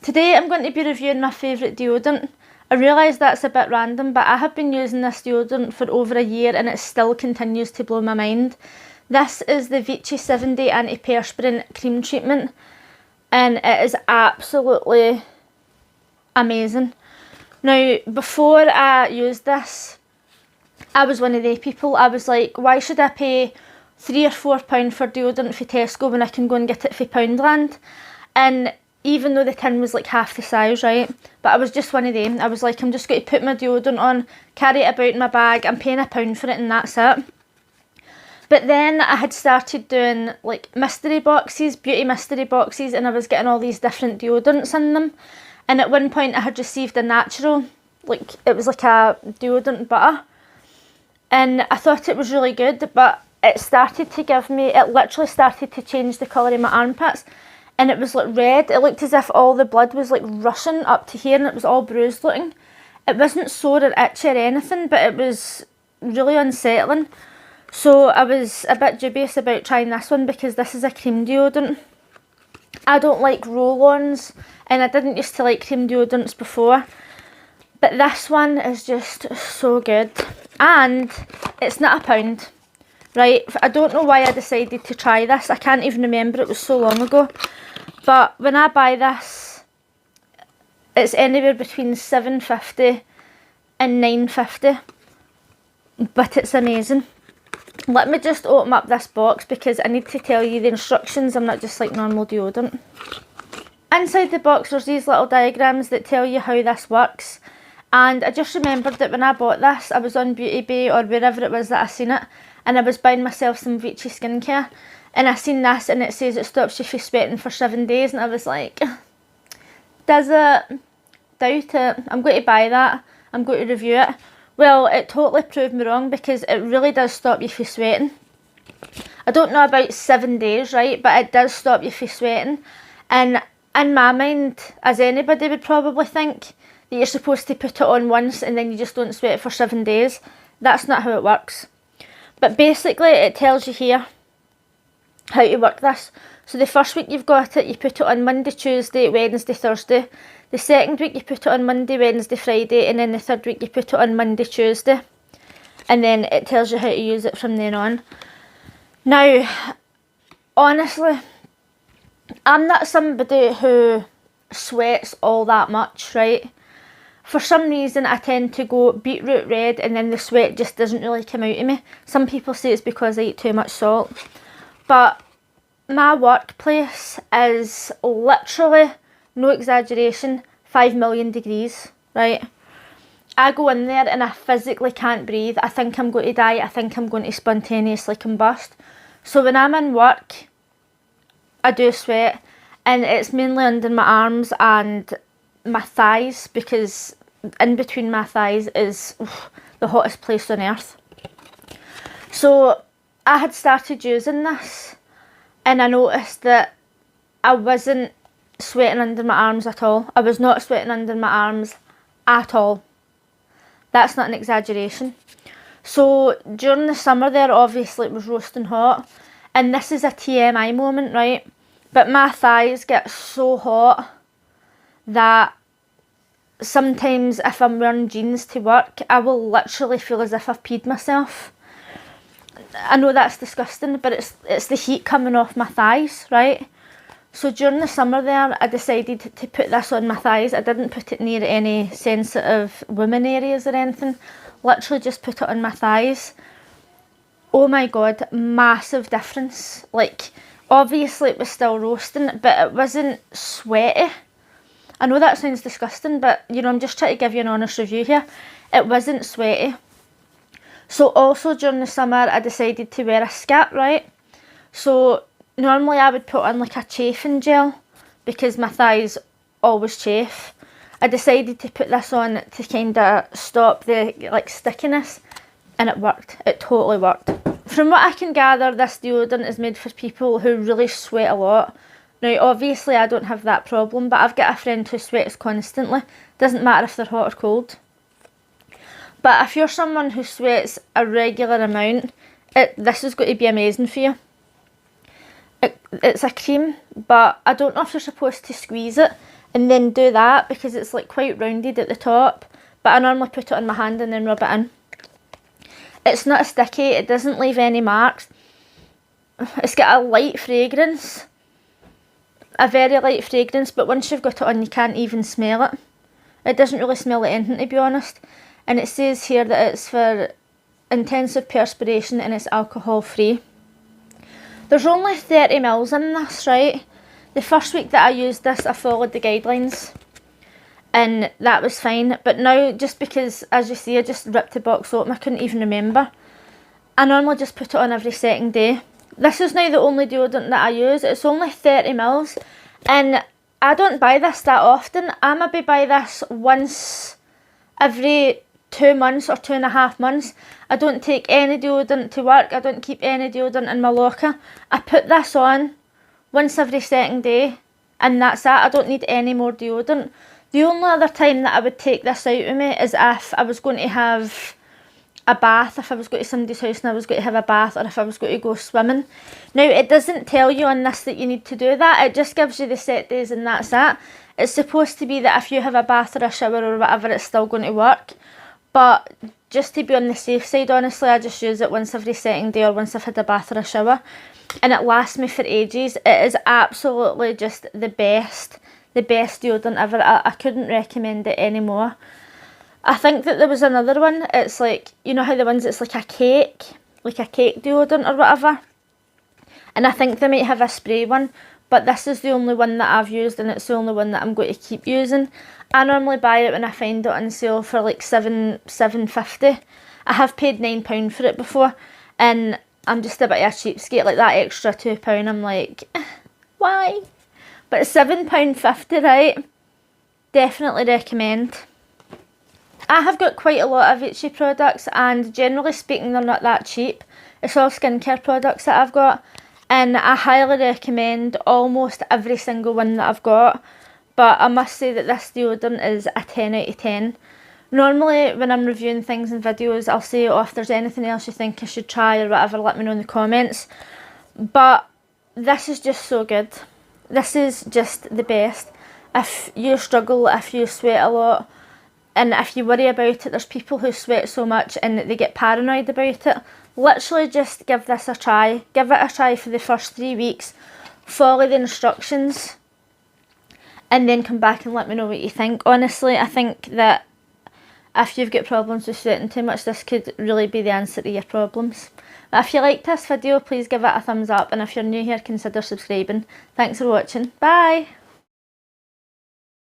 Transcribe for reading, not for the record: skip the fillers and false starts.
Today I'm going to be reviewing my favourite deodorant. I realise that's a bit random, but I have been using this deodorant for over a year and it still continues to blow my mind. This is the Vichy 7-Day Anti-Perspirant Cream Treatment and it is absolutely amazing. Now, before I used this, I was one of the people. I was like, why should I pay £3 or £4 for deodorant for Tesco when I can go and get it for Poundland? And even though the tin was like half the size, right? But I was just one of them. I was like, I'm just going to put my deodorant on, carry it about in my bag, I'm paying £1 for it and that's it. But then I had started doing like mystery boxes, beauty mystery boxes, and I was getting all these different deodorants in them. And at one point I had received a natural, like it was like a deodorant butter. And I thought it was really good, but it started to give me, it literally started to change the colour of my armpits. And it was like red. It looked as if all the blood was like rushing up to here and it was all bruised looking. It wasn't sore or itchy or anything, but it was really unsettling. So I was a bit dubious about trying this one because this is a cream deodorant. I don't like roll-ons and I didn't used to like cream deodorants before. But this one is just so good. And it's not £1. Right, I don't know why I decided to try this. I can't even remember, it was so long ago. But when I buy this, it's anywhere between £7.50 and £9.50. But it's amazing. Let me just open up this box because I need to tell you the instructions. I'm not just like normal deodorant. Inside the box there's these little diagrams that tell you how this works. And I just remembered that when I bought this, I was on Beauty Bay or wherever it was that I seen it. And I was buying myself some Vichy skincare. And I seen this and it says it stops you from sweating for 7 days. And I was like, does it? Doubt it. I'm going to buy that. I'm going to review it. Well, it totally proved me wrong because it really does stop you from sweating. I don't know about 7 days, right? But it does stop you from sweating. And in my mind, as anybody would probably think, that you're supposed to put it on once and then you just don't sweat for 7 days. That's not how it works. But basically it tells you here how to work this. So the first week you've got it, you put it on Monday, Tuesday, Wednesday, Thursday. The second week you put it on Monday, Wednesday, Friday, and then the third week you put it on Monday, Tuesday. And then it tells you how to use it from then on. Now, honestly, I'm not somebody who sweats all that much, right? For some reason I tend to go beetroot red and then the sweat just doesn't really come out of me. Some people say it's because I eat too much salt. But my workplace is literally, no exaggeration, 5 million degrees, right? I go in there and I physically can't breathe. I think I'm going to die. I think I'm going to spontaneously combust. So when I'm in work, I do sweat. And it's mainly under my arms and my thighs because in between my thighs is the hottest place on earth. So I had started using this and I noticed that I wasn't sweating under my arms at all. I was not sweating under my arms at all. That's not an exaggeration. So during the summer there, obviously it was roasting hot and this is a TMI moment, right? But my thighs get so hot that sometimes if I'm wearing jeans to work, I will literally feel as if I've peed myself. I know that's disgusting, but it's the heat coming off my thighs, right? So during the summer there, I decided to put this on my thighs. I didn't put it near any sensitive women areas or anything. Literally just put it on my thighs. Oh my God, massive difference. Like, obviously it was still roasting, but it wasn't sweaty. I know that sounds disgusting, but you know, I'm just trying to give you an honest review here. It wasn't sweaty. So also during the summer, I decided to wear a skip, right? So normally I would put on like a chafing gel because my thighs always chafe. I decided to put this on to kind of stop the like stickiness and it worked. It totally worked. From what I can gather, this deodorant is made for people who really sweat a lot. Now, obviously, I don't have that problem, but I've got a friend who sweats constantly. Doesn't matter if they're hot or cold. But if you're someone who sweats a regular amount, this is going to be amazing for you. It's a cream, but I don't know if you're supposed to squeeze it. and then do that because it's like quite rounded at the top, but I normally put it on my hand and then rub it in. It's not sticky, it doesn't leave any marks. It's got a light fragrance, a very light fragrance, but once you've got it on you can't even smell it. It doesn't really smell like anything, to be honest. And it says here that it's for intensive perspiration and it's alcohol free. There's only 30 mils in this, right? The first week that I used this, I followed the guidelines and that was fine. But now, just because, as you see, I just ripped the box open, I couldn't even remember. I normally just put it on every second day. This is now the only deodorant that I use. It's only 30 mils and I don't buy this that often. I maybe buy this once every 2 months or 2.5 months. I don't take any deodorant to work. I don't keep any deodorant in my locker. I put this on once every second day and that's it. I don't need any more deodorant. The only other time that I would take this out with me is if I was going to have a bath, if I was going to somebody's house and I was going to have a bath, or if I was going to go swimming. Now, it doesn't tell you on this that you need to do that. It just gives you the set days and that's it. It's supposed to be that if you have a bath or a shower or whatever, it's still going to work. But just to be on the safe side, honestly, I just use it once every second day or once I've had a bath or a shower. And it lasts me for ages. It is absolutely just the best deodorant ever. I couldn't recommend it anymore. I think that there was another one. It's like, you know how the ones it's like a cake deodorant or whatever. And I think they might have a spray one, but this is the only one that I've used and it's the only one that I'm going to keep using. I normally buy it when I find it on sale for like £7.50. I have paid £9 for it before and I'm just a bit of a cheapskate. Like that extra £2, I'm like, why? But £7.50, right? Definitely recommend. I have got quite a lot of Vichy products and generally speaking they're not that cheap. It's all skincare products that I've got and I highly recommend almost every single one that I've got. But I must say that this deodorant is a 10 out of 10. Normally when I'm reviewing things in videos I'll say, oh, if there's anything else you think I should try or whatever, let me know in the comments. But this is just so good. This is just the best. If you struggle, if you sweat a lot, and if you worry about it, there's people who sweat so much and they get paranoid about it. Literally just give this a try. Give it a try for the first 3 weeks. Follow the instructions. And then come back and let me know what you think. Honestly, I think that if you've got problems with sweating too much, this could really be the answer to your problems. But if you liked this video, please give it a thumbs up. And if you're new here, consider subscribing. Thanks for watching. Bye!